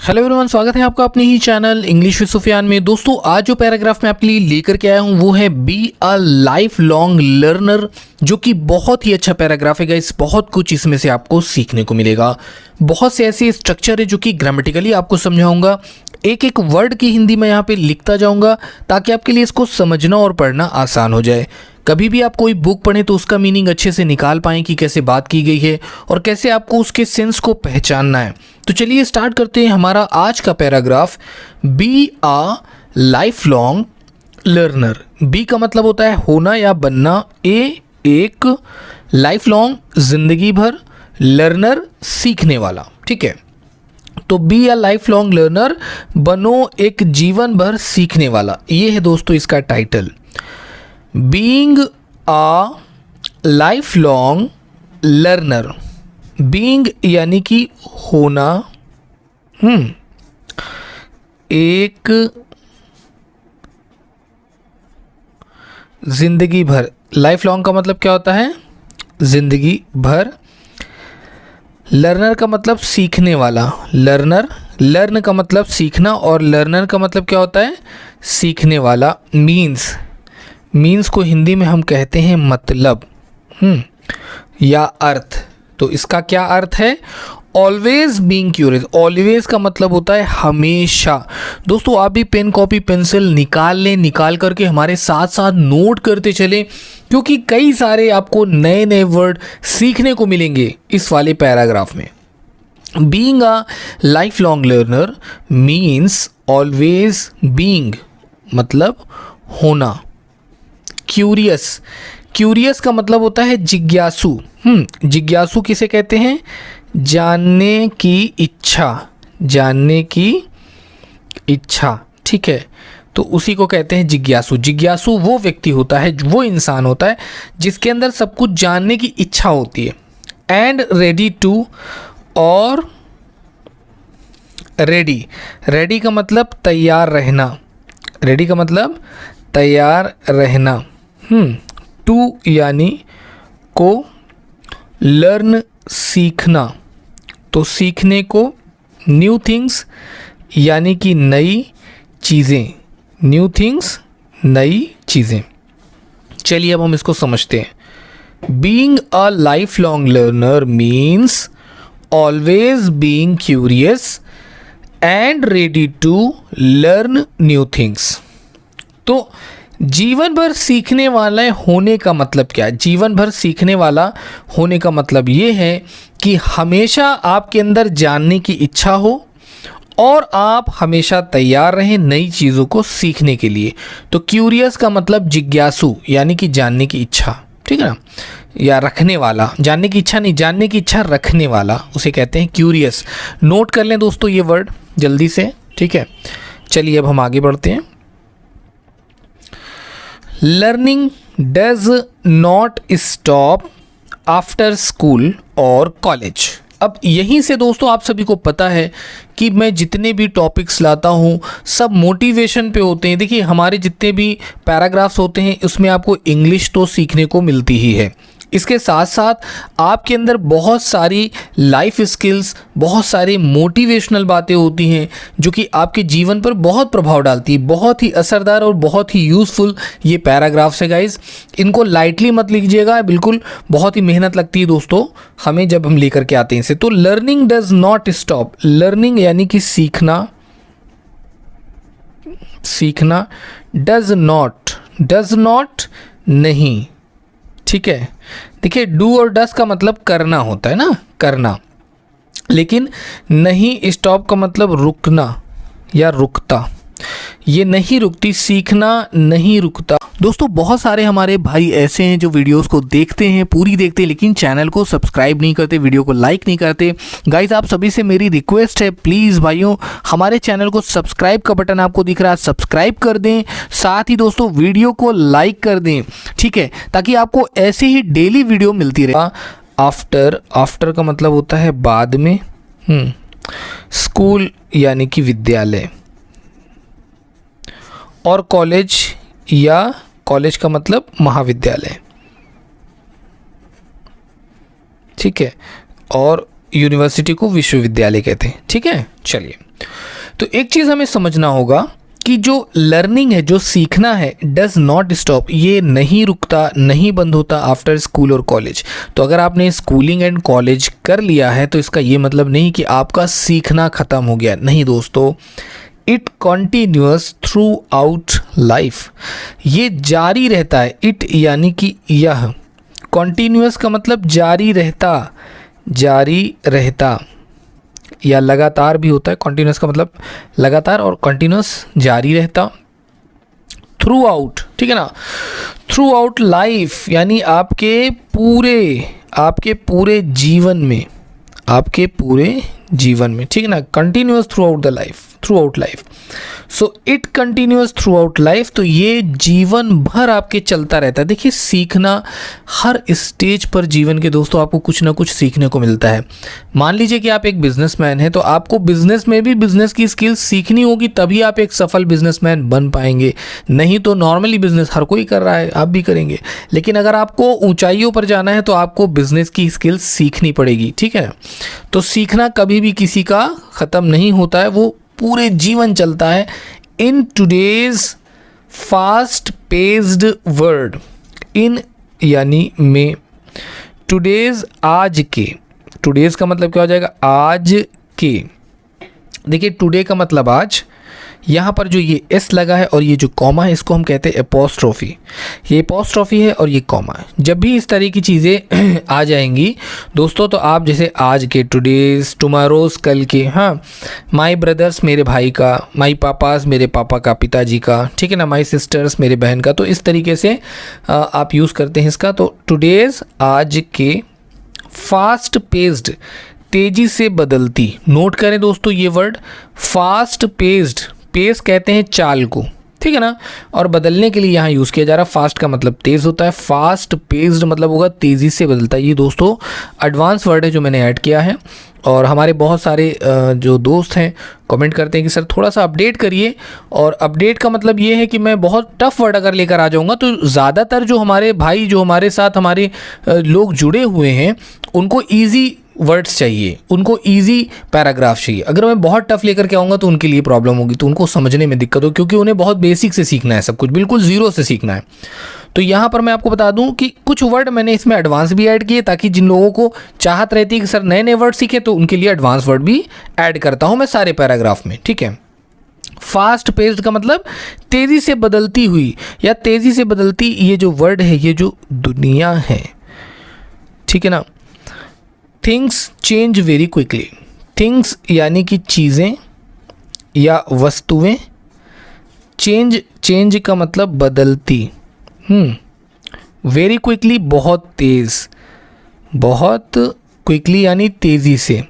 Hello everyone, स्वागत है आपका अपने ही चैनल इंग्लिश विद सुफियान में। दोस्तों, आज जो पैराग्राफ मैं आपके लिए लेकर के आया हूँ वो है B a lifelong learner, जो कि बहुत ही अच्छा पैराग्राफ है गाइस। बहुत कुछ इसमें से आपको सीखने को मिलेगा। बहुत से ऐसे स्ट्रक्चर है जो कि ग्रामेटिकली आपको समझाऊंगा। एक एक वर्ड की हिंदी में यहाँ पे लिखता जाऊंगा ताकि आपके लिए इसको समझना और पढ़ना आसान हो जाए। कभी भी आप कोई बुक पढ़ें तो उसका मीनिंग अच्छे से निकाल पाएँ कि कैसे बात की गई है और कैसे आपको उसके सेंस को पहचानना है। तो चलिए स्टार्ट करते हैं हमारा आज का paragraph. Be a lifelong learner. Be का मतलब होता है होना या बनना। एक लाइफ लॉन्ग जिंदगी भर, लर्नर सीखने वाला। ठीक है, तो B a lifelong learner, बनो एक जीवन भर सीखने वाला। ये है दोस्तों इसका title. Being a lifelong learner. Being यानी कि होना, एक जिंदगी भर। लाइफ लॉन्ग का मतलब क्या होता है? जिंदगी भर। लर्नर का मतलब सीखने वाला। लर्नर, लर्न का मतलब सीखना और लर्नर का मतलब क्या होता है? सीखने वाला। मीन्स को हिंदी में हम कहते हैं मतलब या अर्थ। तो इसका क्या अर्थ है? Always being curious. ऑलवेज का मतलब होता है हमेशा। दोस्तों, आप भी पेन कॉपी पेंसिल निकाल लें, निकाल करके हमारे साथ साथ नोट करते चलें, क्योंकि कई सारे आपको नए नए वर्ड सीखने को मिलेंगे इस वाले पैराग्राफ में। Being a lifelong learner means always being, मतलब होना। क्यूरियस का मतलब होता है जिज्ञासु। जिज्ञासु किसे कहते हैं? जानने की इच्छा। जानने की इच्छा, ठीक है, तो उसी को कहते हैं जिज्ञासु। जिज्ञासु वो व्यक्ति होता है, वो इंसान होता है जिसके अंदर सब कुछ जानने की इच्छा होती है। एंड रेडी टू, और रेडी का मतलब तैयार रहना। रेडी का मतलब तैयार रहना। टू यानी को, लर्न सीखना, तो सीखने को। न्यू थिंग्स यानी कि नई चीज़ें। न्यू थिंग्स, नई चीज़ें। चलिए अब हम इसको समझते हैं। Being a lifelong learner means always being curious and ready to learn new things. तो जीवन भर सीखने वाला होने का मतलब क्या है? जीवन भर सीखने वाला होने का मतलब ये है कि हमेशा आपके अंदर जानने की इच्छा हो और आप हमेशा तैयार रहें नई चीज़ों को सीखने के लिए। तो क्यूरियस का मतलब जिज्ञासु यानी कि जानने की इच्छा, ठीक है ना, या रखने वाला। जानने की इच्छा नहीं, जानने की इच्छा रखने वाला, उसे कहते हैं क्यूरियस। नोट कर लें दोस्तों ये वर्ड जल्दी से, ठीक है। चलिए अब हम आगे बढ़ते हैं। Learning does not stop after school और कॉलेज। अब यहीं से दोस्तों आप सभी को पता है कि मैं जितने भी टॉपिक्स लाता हूँ सब मोटिवेशन पे होते हैं। देखिए, हमारे जितने भी पैराग्राफ्स होते हैं उसमें आपको इंग्लिश तो सीखने को मिलती ही है, इसके साथ साथ आपके अंदर बहुत सारी लाइफ स्किल्स, बहुत सारी मोटिवेशनल बातें होती हैं जो कि आपके जीवन पर बहुत प्रभाव डालती है। बहुत ही असरदार और बहुत ही यूज़फुल ये पैराग्राफ्स है गाइज। इनको लाइटली मत लीजिएगा, बिल्कुल बहुत ही मेहनत लगती है दोस्तों हमें जब हम लेकर के आते हैं इसे। तो learning does not stop. Learning यानी कि सीखना, सीखना। डज नॉट नहीं, ठीक है। देखिए, डू और डस का मतलब करना होता है ना, करना, लेकिन नहीं स्टॉप का मतलब रुकना या रुकता। ये नहीं रुकती, सीखना नहीं रुकता। दोस्तों, बहुत सारे हमारे भाई ऐसे हैं जो वीडियोस को देखते हैं, पूरी देखते हैं, लेकिन चैनल को सब्सक्राइब नहीं करते, वीडियो को लाइक नहीं करते। गाइस, आप सभी से मेरी रिक्वेस्ट है, प्लीज़ भाइयों, हमारे चैनल को सब्सक्राइब का बटन आपको दिख रहा है, सब्सक्राइब कर दें। साथ ही दोस्तों वीडियो को लाइक कर दें, ठीक है, ताकि आपको ऐसे ही डेली वीडियो मिलती रहे। आफ्टर का मतलब होता है बाद में। स्कूल यानी कि विद्यालय, और कॉलेज, या कॉलेज का मतलब महाविद्यालय, ठीक है, और यूनिवर्सिटी को विश्वविद्यालय कहते हैं, ठीक है। चलिए तो एक चीज़ हमें समझना होगा कि जो लर्निंग है, जो सीखना है, डज नॉट स्टॉप, ये नहीं रुकता, नहीं बंद होता आफ्टर स्कूल और कॉलेज। तो अगर आपने स्कूलिंग एंड कॉलेज कर लिया है तो इसका ये मतलब नहीं कि आपका सीखना ख़त्म हो गया, नहीं दोस्तों। It continuous through out life, ये जारी रहता है। इट यानी कि यह, कंटिन्यूअस का मतलब जारी रहता, जारी रहता या लगातार भी होता है। कॉन्टीन्यूस का मतलब लगातार और कॉन्टीन्यूस जारी रहता। थ्रू आउट, ठीक है ना, थ्रू आउट लाइफ यानी आपके पूरे जीवन में, आपके पूरे जीवन में, ठीक है ना, continuous through out the life, through out life. So it continuous through out life, तो ये जीवन भर आपके चलता रहता है। देखिए सीखना हर स्टेज पर जीवन के दोस्तों आपको कुछ ना कुछ सीखने को मिलता है। मान लीजिए कि आप एक बिजनेसमैन हैं तो आपको बिजनेस में भी बिजनेस की स्किल्स सीखनी होगी, तभी आप एक सफल बिजनेसमैन बन पाएंगे। नहीं तो नॉर्मली बिजनेस हर कोई कर रहा है, आप भी करेंगे, लेकिन अगर आपको ऊंचाइयों पर जाना है तो आपको बिजनेस की स्किल्स सीखनी पड़ेगी, ठीक है। तो सीखना कभी भी किसी का ख़त्म नहीं होता है, वो पूरे जीवन चलता है। In today's fast paced world, in यानी में, टुडेज आज के, टुडेज का मतलब क्या हो जाएगा, आज के। देखिए टुडे का मतलब आज, यहाँ पर जो ये एस लगा है और ये जो कॉमा है इसको हम कहते हैं एपोस्ट्रोफी। ये एपोस्ट्रोफी है और ये कॉमा है। जब भी इस तरह की चीज़ें आ जाएंगी दोस्तों तो आप जैसे आज के, टुडेज, टुमारोज कल के, हाँ, माई ब्रदर्स मेरे भाई का, माई पापास मेरे पापा का, पिताजी का, ठीक है ना, माई सिस्टर्स मेरे बहन का। तो इस तरीके से आप यूज़ करते हैं इसका। तो टुडेज आज के, फास्ट पेस्ड तेज़ी से बदलती, नोट करें दोस्तों ये वर्ड फास्ट पेस्ड, पेस कहते हैं चाल को, ठीक है ना, और बदलने के लिए यहाँ यूज़ किया जा रहा है। फास्ट का मतलब तेज़ होता है, फास्ट पेस्ड मतलब होगा तेज़ी से बदलता है। ये दोस्तों एडवांस वर्ड है जो मैंने ऐड किया है, और हमारे बहुत सारे जो दोस्त हैं कमेंट करते हैं कि सर थोड़ा सा अपडेट करिए। और अपडेट का मतलब ये है कि मैं बहुत टफ वर्ड अगर लेकर आ जाऊँगा तो ज़्यादातर जो हमारे भाई, जो हमारे साथ हमारे लोग जुड़े हुए हैं उनको ईजी वर्ड्स चाहिए, उनको इजी पैराग्राफ चाहिए। अगर मैं बहुत टफ लेकर के आऊँगा तो उनके लिए प्रॉब्लम होगी, तो उनको समझने में दिक्कत हो, क्योंकि उन्हें बहुत बेसिक से सीखना है, सब कुछ बिल्कुल ज़ीरो से सीखना है। तो यहाँ पर मैं आपको बता दूं कि कुछ वर्ड मैंने इसमें एडवांस भी ऐड किए, ताकि जिन लोगों को चाहत रहती है कि सर नए नए वर्ड सीखे तो उनके लिए एडवांस वर्ड भी ऐड करता हूँ मैं सारे पैराग्राफ में, ठीक है। फास्ट पेस्ड का मतलब तेज़ी से बदलती हुई या तेज़ी से बदलती, ये जो वर्ड है, ये जो दुनिया है, ठीक है ना। Things change very quickly, things यानी कि चीज़ें या वस्तुएं, चेंज का मतलब बदलती, वेरी क्विकली बहुत तेज़, बहुत क्विकली यानी तेज़ी से,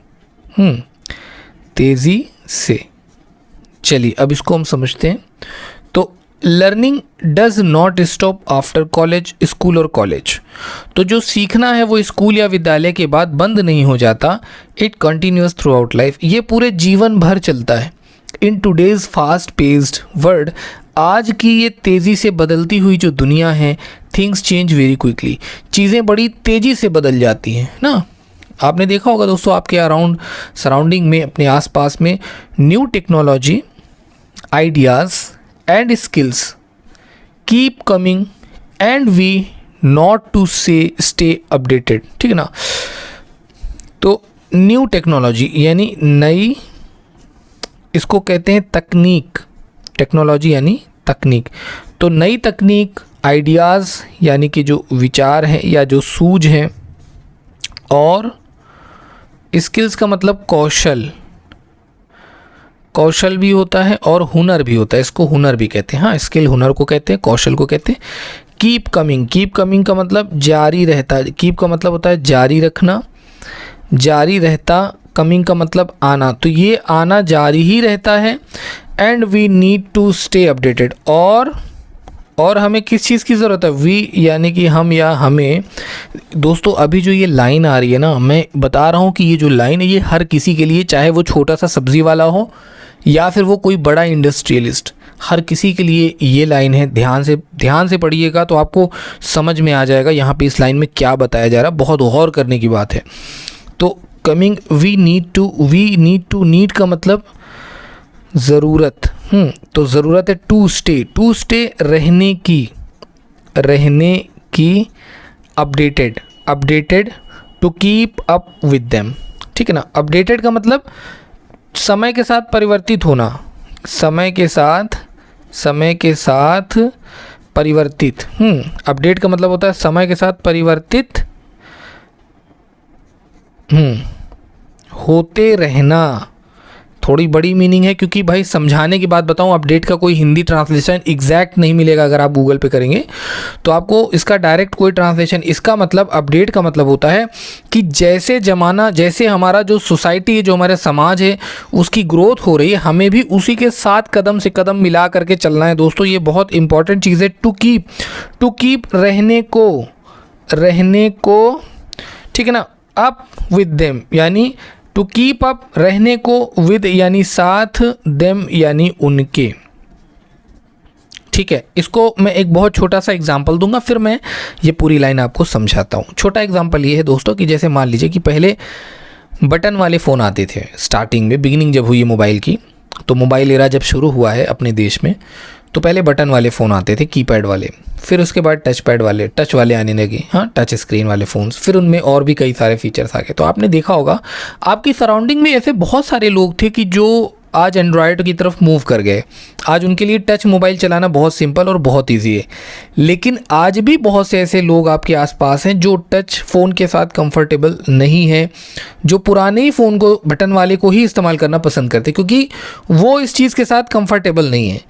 तेज़ी से। चलिए अब इसको हम समझते हैं। तो learning does not stop after college, school और कॉलेज। तो जो सीखना है वो स्कूल या विद्यालय के बाद बंद नहीं हो जाता, it continuous through out life, ये पूरे जीवन भर चलता है। In today's fast paced world, आज की ये तेज़ी से बदलती हुई जो दुनिया है, थिंग्स चेंज वेरी क्विकली, चीज़ें बड़ी तेज़ी से बदल जाती हैं ना। आपने देखा होगा दोस्तों आपके अराउंड सराउंडिंग में, अपने आसपास में, new technology, ideas and skills keep coming and we not to say stay updated, ठीक है ना। तो न्यू टेक्नोलॉजी यानी नई, इसको कहते हैं तकनीक, टेक्नोलॉजी यानी तकनीक। तो नई तकनीक, आइडियाज़ यानी कि जो विचार हैं या जो सूझ हैं, और स्किल्स का मतलब कौशल, कौशल भी होता है और हुनर भी होता है, इसको हुनर भी कहते हैं। हाँ, स्किल हुनर को कहते हैं, कौशल को कहते हैं। कीप कमिंग, कीप कमिंग का मतलब जारी रहता है, कीप का मतलब होता है जारी रखना, जारी रहता, कमिंग का मतलब आना, तो ये आना जारी ही रहता है। And we need to stay updated, और हमें किस चीज़ की ज़रूरत है, वी यानी कि हम या हमें। दोस्तों अभी जो ये लाइन आ रही है ना, मैं बता रहा हूँ कि ये जो लाइन है ये हर किसी के लिए, चाहे वो छोटा सा सब्ज़ी वाला हो या फिर वो कोई बड़ा इंडस्ट्रियलिस्ट, हर किसी के लिए ये लाइन है। ध्यान से पढ़िएगा तो आपको समझ में आ जाएगा यहाँ पे इस लाइन में क्या बताया जा रहा है, बहुत गौर करने की बात है। तो coming, we need to, need का मतलब ज़रूरत, तो ज़रूरत है टू स्टे, टू स्टे रहने की, updated, updated to keep up with them, ठीक है ना। अपडेटेड का मतलब समय के साथ परिवर्तित होना, समय के साथ परिवर्तित, अपडेट का मतलब होता है समय के साथ परिवर्तित होते रहना। थोड़ी बड़ी मीनिंग है, क्योंकि भाई समझाने की बात बताऊं, अपडेट का कोई हिंदी ट्रांसलेशन एग्जैक्ट नहीं मिलेगा अगर आप गूगल पे करेंगे तो आपको इसका डायरेक्ट कोई ट्रांसलेशन। इसका मतलब अपडेट का मतलब होता है कि जैसे ज़माना, जैसे हमारा जो सोसाइटी है, जो हमारा समाज है, उसकी ग्रोथ हो रही है, हमें भी उसी के साथ कदम से कदम मिला करके चलना है दोस्तों। ये बहुत इंपॉर्टेंट चीज़ है। टू कीप रहने को, ठीक है ना, अप विद देम, यानी टू कीप अप रहने को, विद यानी साथ, देम यानी उनके, ठीक है। इसको मैं एक बहुत छोटा सा एग्जांपल दूंगा, फिर मैं ये पूरी लाइन आपको समझाता हूँ। छोटा एग्जांपल ये है दोस्तों कि जैसे मान लीजिए कि पहले बटन वाले फ़ोन आते थे, स्टार्टिंग में बिगिनिंग जब हुई है मोबाइल की, तो मोबाइल एरा जब शुरू हुआ है अपने देश में, तो पहले बटन वाले फ़ोन आते थे, कीपैड वाले, फिर उसके बाद टच वाले आने लगे, हाँ, टच स्क्रीन वाले फ़ोन्स, फिर उनमें और भी कई सारे फीचर्स आ गए। तो आपने देखा होगा आपकी सराउंडिंग में ऐसे बहुत सारे लोग थे कि जो आज एंड्रॉयड की तरफ मूव कर गए। आज उनके लिए टच मोबाइल चलाना बहुत सिंपल और बहुत ईजी है। लेकिन आज भी बहुत से ऐसे लोग आपके आसपास हैं जो टच फ़ोन के साथ कंफर्टेबल नहीं है, जो पुराने ही फ़ोन को, बटन वाले को ही इस्तेमाल करना पसंद करते, क्योंकि वो इस चीज़ के साथ कंफर्टेबल नहीं है।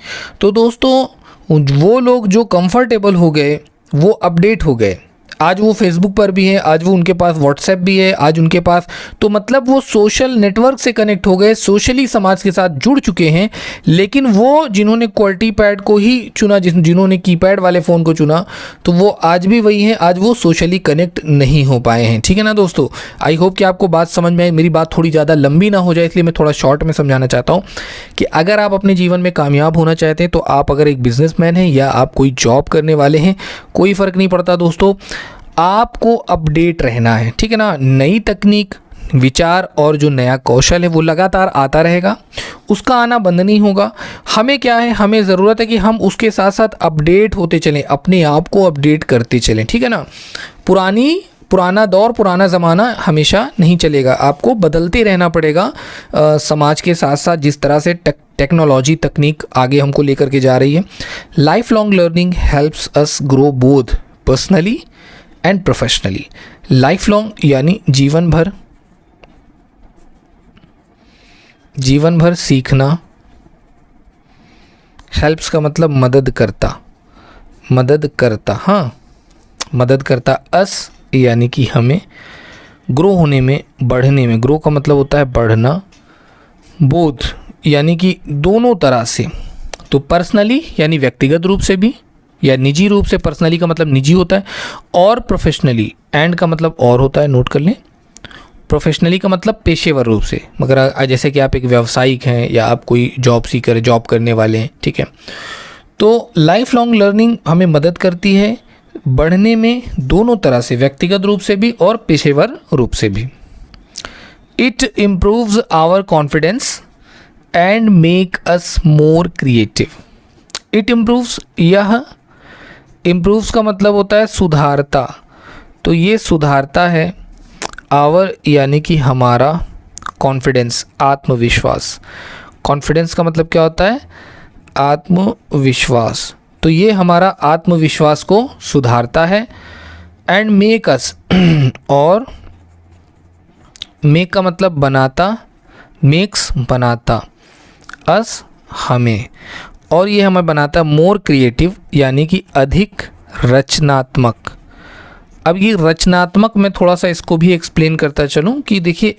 तो दोस्तों, वो लोग जो कंफर्टेबल हो गए वो अपडेट हो गए। आज वो फेसबुक पर भी है, आज वो उनके पास व्हाट्सएप भी है, आज उनके पास, तो मतलब वो सोशल नेटवर्क से कनेक्ट हो गए, सोशली समाज के साथ जुड़ चुके हैं। लेकिन वो जिन्होंने क्वालिटी पैड को ही चुना, जिन्होंने कीपैड वाले फ़ोन को चुना, तो वो आज भी वही हैं, आज वो सोशली कनेक्ट नहीं हो पाए हैं, ठीक है ना दोस्तों। आई होप कि आपको बात समझ में आई। मेरी बात थोड़ी ज़्यादा लंबी ना हो जाए, इसलिए मैं थोड़ा शॉर्ट में समझाना चाहता हूँ कि अगर आप अपने जीवन में कामयाब होना चाहते हैं, तो आप अगर एक बिजनेसमैन हैं या आप कोई जॉब करने वाले हैं, कोई फ़र्क नहीं पड़ता दोस्तों, आपको अपडेट रहना है, ठीक है ना। नई तकनीक, विचार और जो नया कौशल है वो लगातार आता रहेगा, उसका आना बंद नहीं होगा। हमें क्या है, हमें ज़रूरत है कि हम उसके साथ साथ अपडेट होते चलें, अपने आप को अपडेट करते चलें, ठीक है ना। पुराना दौर, पुराना ज़माना हमेशा नहीं चलेगा, आपको बदलते रहना पड़ेगा समाज के साथ साथ, जिस तरह से टेक्नोलॉजी, तकनीक आगे हमको लेकर के जा रही है। Life long learning helps us grow both personally and professionally. Life long यानी जीवन भर सीखना। हेल्प्स का मतलब मदद करता, हाँ, मदद करता। अस यानी कि हमें, ग्रो होने में, बढ़ने में, ग्रो का मतलब होता है बढ़ना। बोथ यानी कि दोनों तरह से, तो पर्सनली यानी व्यक्तिगत रूप से भी, या निजी रूप से, पर्सनली का मतलब निजी होता है, और प्रोफेशनली, एंड का मतलब और होता है, नोट कर लें। प्रोफेशनली का मतलब पेशेवर रूप से, मगर जैसे कि आप एक व्यावसायिक हैं या आप कोई जॉब सीकर, जॉब करने वाले हैं, ठीक है। तो लाइफ लॉन्ग लर्निंग हमें मदद करती है बढ़ने में, दोनों तरह से, व्यक्तिगत रूप से भी और पेशेवर रूप से भी। It improves our confidence and make us more creative. It improves, यह इम्प्रूव्स का मतलब होता है सुधारता, तो ये सुधारता है आवर यानी कि हमारा, कॉन्फिडेंस आत्मविश्वास। कॉन्फिडेंस का मतलब क्या होता है, आत्मविश्वास, तो ये हमारा आत्मविश्वास को सुधारता है। एंड मेक अस, और मेक का मतलब बनाता, मेक्स बनाता, अस हमें, और ये हमें बनाता है मोर क्रिएटिव यानी कि अधिक रचनात्मक। अब ये रचनात्मक में थोड़ा सा इसको भी एक्सप्लेन करता चलूँ कि देखिए,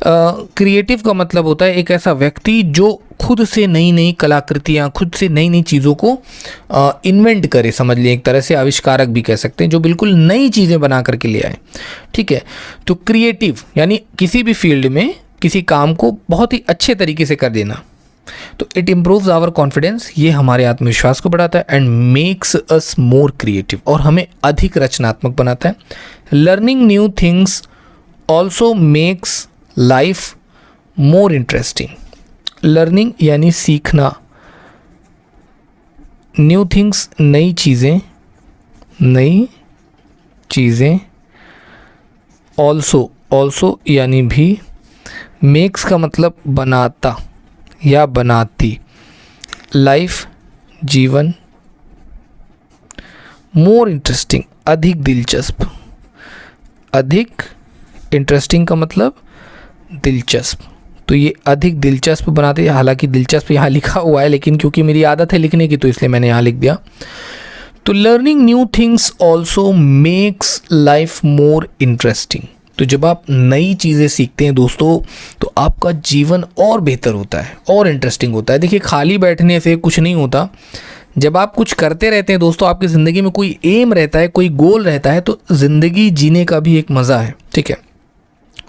क्रिएटिव का मतलब होता है एक ऐसा व्यक्ति जो खुद से नई नई कलाकृतियाँ, खुद से नई नई चीज़ों को इन्वेंट करे, समझ लें, एक तरह से आविष्कारक भी कह सकते हैं, जो बिल्कुल नई चीज़ें बना करके ले आए, ठीक है। तो क्रिएटिव यानी किसी भी फील्ड में किसी काम को बहुत ही अच्छे तरीके से कर देना। तो इट इम्प्रूव्स आवर कॉन्फिडेंस, ये हमारे आत्मविश्वास को बढ़ाता है। And makes us more creative, और हमें अधिक रचनात्मक बनाता है। Learning new things also makes life more interesting. Learning यानी सीखना, न्यू थिंग्स नई चीज़ें, ऑल्सो यानी भी, मेक्स का मतलब बनाता या बनाती, लाइफ जीवन, मोर इंटरेस्टिंग अधिक दिलचस्प, अधिक इंटरेस्टिंग का मतलब दिलचस्प, तो ये अधिक दिलचस्प बनाते हैं। हालांकि दिलचस्प यहाँ लिखा हुआ है लेकिन क्योंकि मेरी आदत है लिखने की तो इसलिए मैंने यहाँ लिख दिया। तो learning new things also makes life more interesting. तो जब आप नई चीज़ें सीखते हैं दोस्तों तो आपका जीवन और बेहतर होता है और इंटरेस्टिंग होता है। देखिए खाली बैठने से कुछ नहीं होता, जब आप कुछ करते रहते हैं दोस्तों, आपकी ज़िंदगी में कोई एम रहता है, कोई गोल रहता है, तो ज़िंदगी जीने का भी एक मज़ा है। ठीक है,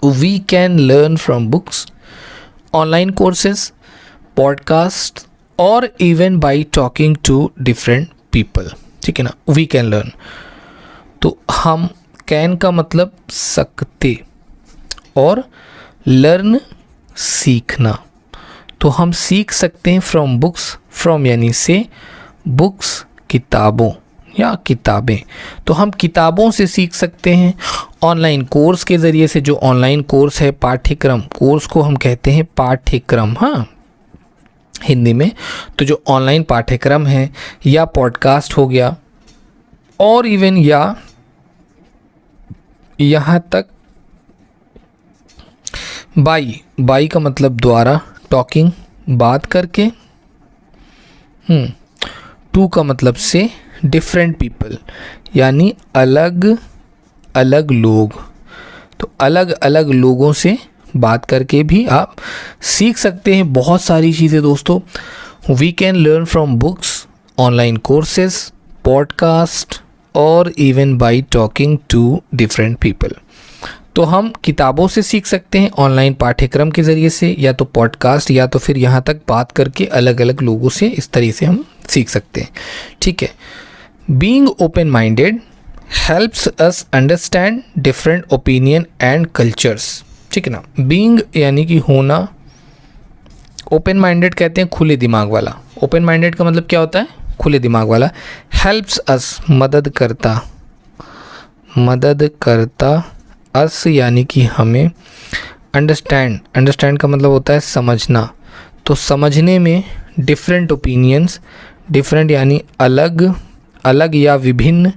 we can learn from books, online courses, podcast और even by talking to different people. ठीक है ना, वी कैन लर्न, तो हम, कैन का मतलब सकते और लर्न सीखना, तो हम सीख सकते हैं फ्रॉम बुक्स, फ्रॉम यानी से, बुक्स किताबों या किताबें, तो हम किताबों से सीख सकते हैं। ऑनलाइन कोर्स के ज़रिए से, जो ऑनलाइन कोर्स है पाठ्यक्रम, कोर्स को हम कहते हैं पाठ्यक्रम, हाँ हिंदी में, तो जो ऑनलाइन पाठ्यक्रम है या पॉडकास्ट हो गया और इवन या यहाँ तक बाई का मतलब द्वारा, टॉकिंग बात करके, टू का मतलब से, डिफरेंट पीपल यानी अलग अलग लोग, तो अलग अलग लोगों से बात करके भी आप सीख सकते हैं बहुत सारी चीज़ें दोस्तों। We can learn from books, online courses, podcast और even by talking to different people. तो हम किताबों से सीख सकते हैं, ऑनलाइन पाठ्यक्रम के ज़रिए से, या तो पॉडकास्ट, या तो फिर यहाँ तक बात करके अलग अलग लोगों से, इस तरीके से हम सीख सकते हैं। ठीक है, being open minded helps us understand different opinion and cultures. ठीक है ना, बीइंग यानी कि होना, ओपन माइंडेड कहते हैं खुले दिमाग वाला, ओपन माइंडेड का मतलब क्या होता है, खुले दिमाग वाला। हेल्प्स अस मदद करता, अस यानी कि हमें, अंडरस्टैंड का मतलब होता है समझना, तो समझने में, डिफरेंट ओपिनियंस, डिफरेंट यानी अलग या विभिन्न,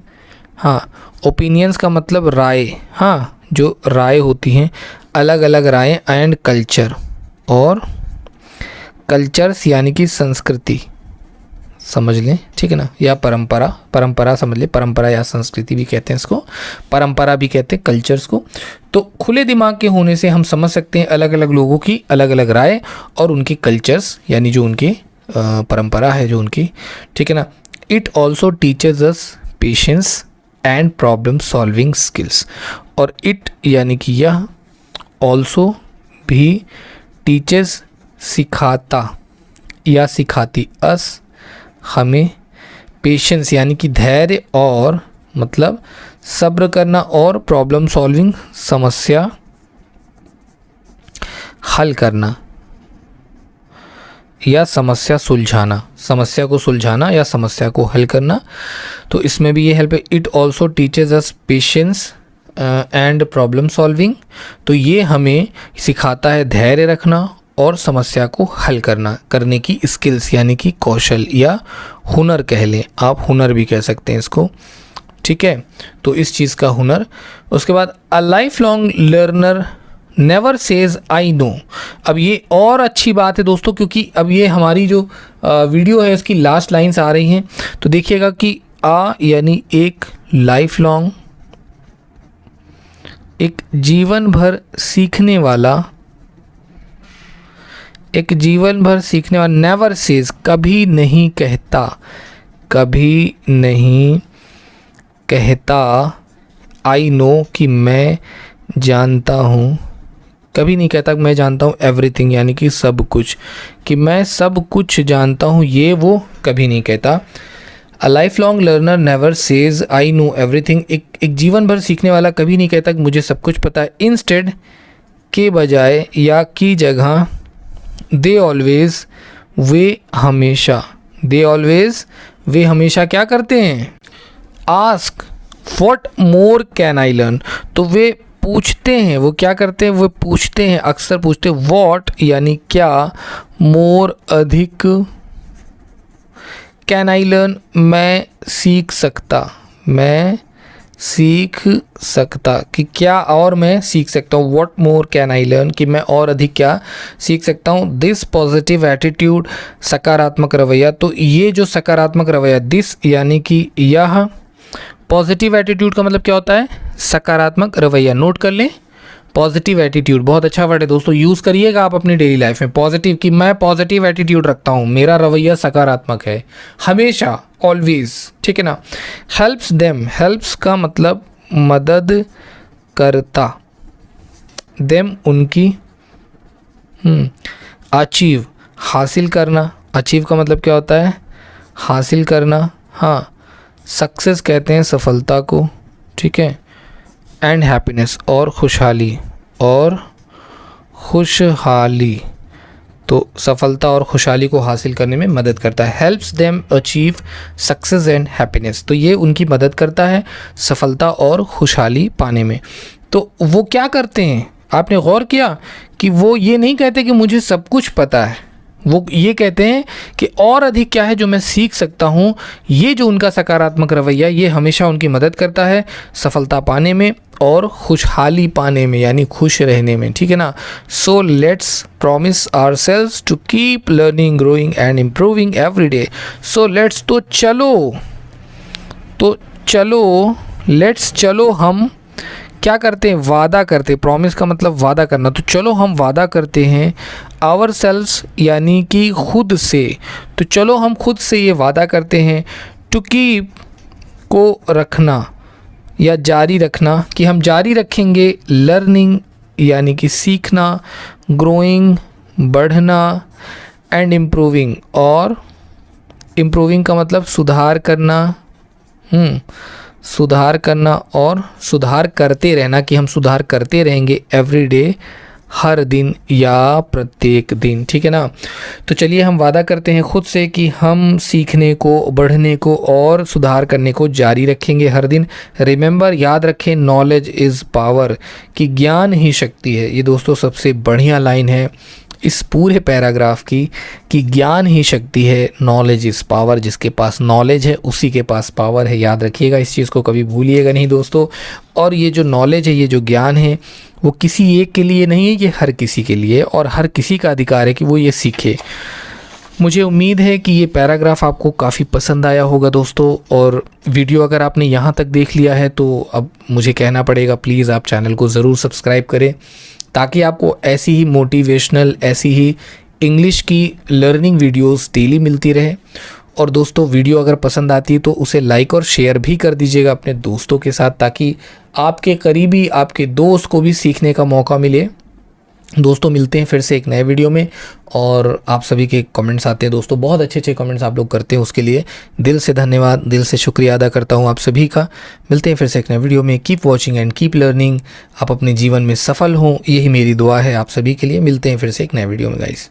हाँ ओपिनियंस का मतलब राय, हाँ जो राय होती हैं, अलग अलग राय, एंड कल्चर, और कल्चर्स यानी कि संस्कृति समझ लें। ठीक है ना, या परंपरा समझ लें, परंपरा या संस्कृति भी कहते हैं इसको, परंपरा भी कहते हैं कल्चर्स को। तो खुले दिमाग के होने से हम समझ सकते हैं अलग अलग लोगों की अलग अलग राय और उनकी कल्चर्स यानी जो उनकी परंपरा है जो उनकी। ठीक है ना, it also teaches us patience and problem solving skills, और इट यानी कि यह, ऑल्सो भी, टीचेस सिखाता या सिखाती, अस हमें, पेशेंस यानी कि धैर्य और मतलब सब्र करना, और प्रॉब्लम सॉल्विंग समस्या हल करना या समस्या सुलझाना, समस्या को सुलझाना या समस्या को हल करना। तो इसमें भी ये हेल्प है। It also teaches us patience and problem solving, तो ये हमें सिखाता है धैर्य रखना और समस्या को हल करने की स्किल्स यानी कि कौशल या हुनर कह लें, आप हुनर भी कह सकते हैं इसको। ठीक है, तो इस चीज़ का हुनर। उसके बाद अ lifelong learner never says I know. अब ये और अच्छी बात है दोस्तों, क्योंकि अब ये हमारी जो वीडियो है इसकी लास्ट लाइन्स आ रही हैं, तो देखिएगा कि आ यानी एक, लाइफ लॉन्ग एक जीवन भर सीखने वाला, एक जीवन भर सीखने वाला, नेवर सेज कभी नहीं कहता, आई नो कि मैं जानता हूँ, कभी नहीं कहता कि मैं जानता हूँ, एवरीथिंग यानी कि सब कुछ, कि मैं सब कुछ जानता हूँ, ये वो कभी नहीं कहता। अ lifelong learner never says I know everything, एक जीवन भर सीखने वाला कभी नहीं कहता कि मुझे सब कुछ पता है। इंस्टेड के बजाय या की जगह दे ऑलवेज, वे हमेशा, दे ऑलवेज वे हमेशा क्या करते हैं, ask what more can I learn, तो वे पूछते हैं, वो क्या करते हैं, वो पूछते हैं, अक्सर पूछते हैं व्हाट यानी क्या, मोर अधिक, कैन आई लर्न मैं सीख सकता, मैं सीख सकता, कि क्या और मैं सीख सकता हूँ, what more can I learn कि मैं और अधिक क्या सीख सकता हूँ। दिस पॉजिटिव एटीट्यूड सकारात्मक रवैया, तो ये जो सकारात्मक रवैया, दिस यानी कि यह, पॉजिटिव एटीट्यूड का मतलब क्या होता है, सकारात्मक रवैया, नोट कर लें। पॉजिटिव एटीट्यूड बहुत अच्छा वर्ड है दोस्तों, यूज़ करिएगा आप अपनी डेली लाइफ में। पॉजिटिव कि मैं पॉजिटिव एटीट्यूड रखता हूँ, मेरा रवैया सकारात्मक है हमेशा, ऑलवेज, ठीक है ना। हेल्प्स देम, हेल्प्स का मतलब मदद करता, देम उनकी, अचीव हासिल करना, अचीव का मतलब क्या होता है, हासिल करना, हाँ, सक्सेस कहते हैं सफलता को, ठीक है, एंड हैप्पीनेस और खुशहाली, और खुशहाली, तो सफलता और खुशहाली को हासिल करने में मदद करता है। Helps them achieve success and happiness, तो ये उनकी मदद करता है सफलता और खुशहाली पाने में। तो वो क्या करते हैं, आपने गौर किया कि वो ये नहीं कहते कि मुझे सब कुछ पता है, वो ये कहते हैं कि और अधिक क्या है जो मैं सीख सकता हूँ। ये जो उनका सकारात्मक रवैया, ये हमेशा उनकी मदद करता है सफलता पाने में और खुशहाली पाने में, यानी खुश रहने में, ठीक है ना। So let's promise ourselves to keep learning, growing and improving every day. So let's, तो चलो, लेट्स चलो हम क्या करते हैं, वादा करते हैं, प्रॉमिस का मतलब वादा करना, तो चलो हम वादा करते हैं, आवर सेल्व्स यानी कि खुद से, तो चलो हम खुद से ये वादा करते हैं, टू कीप को रखना या जारी रखना, कि हम जारी रखेंगे, लर्निंग यानी कि सीखना, ग्रोइंग बढ़ना, एंड इम्प्रूविंग, और इम्प्रूविंग का मतलब सुधार करना, सुधार करना और सुधार करते रहना, कि हम सुधार करते रहेंगे एवरी डे, हर दिन या प्रत्येक दिन, ठीक है ना। तो चलिए हम वादा करते हैं खुद से कि हम सीखने को, बढ़ने को और सुधार करने को जारी रखेंगे हर दिन। रिमेंबर, याद रखें, नॉलेज इज़ पावर, कि ज्ञान ही शक्ति है। ये दोस्तों सबसे बढ़िया लाइन है इस पूरे पैराग्राफ की, कि ज्ञान ही शक्ति है, नॉलेज इज़ पावर, जिसके पास नॉलेज है उसी के पास पावर है। याद रखिएगा, इस चीज़ को कभी भूलिएगा नहीं दोस्तों। और ये जो नॉलेज है, ये जो ज्ञान है, वो किसी एक के लिए नहीं है, ये हर किसी के लिए, और हर किसी का अधिकार है कि वो ये सीखे। मुझे उम्मीद है कि ये पैराग्राफ आपको काफ़ी पसंद आया होगा दोस्तों, और वीडियो अगर आपने यहाँ तक देख लिया है तो अब मुझे कहना पड़ेगा, प्लीज़ आप चैनल को ज़रूर सब्सक्राइब करें, ताकि आपको ऐसी ही मोटिवेशनल, ऐसी ही इंग्लिश की लर्निंग वीडियोस डेली मिलती रहे। और दोस्तों, वीडियो अगर पसंद आती है तो उसे लाइक और शेयर भी कर दीजिएगा अपने दोस्तों के साथ, ताकि आपके करीबी, आपके दोस्त को भी सीखने का मौका मिले। दोस्तों, मिलते हैं फिर से एक नए वीडियो में, और आप सभी के कमेंट्स आते हैं दोस्तों, बहुत अच्छे अच्छे कमेंट्स आप लोग करते हैं, उसके लिए दिल से धन्यवाद, दिल से शुक्रिया अदा करता हूं आप सभी का। मिलते हैं फिर से एक नए वीडियो में। Keep watching and keep learning. आप अपने जीवन में सफल हों, यही मेरी दुआ है आप सभी के लिए। मिलते हैं फिर से एक नए वीडियो में गाइस।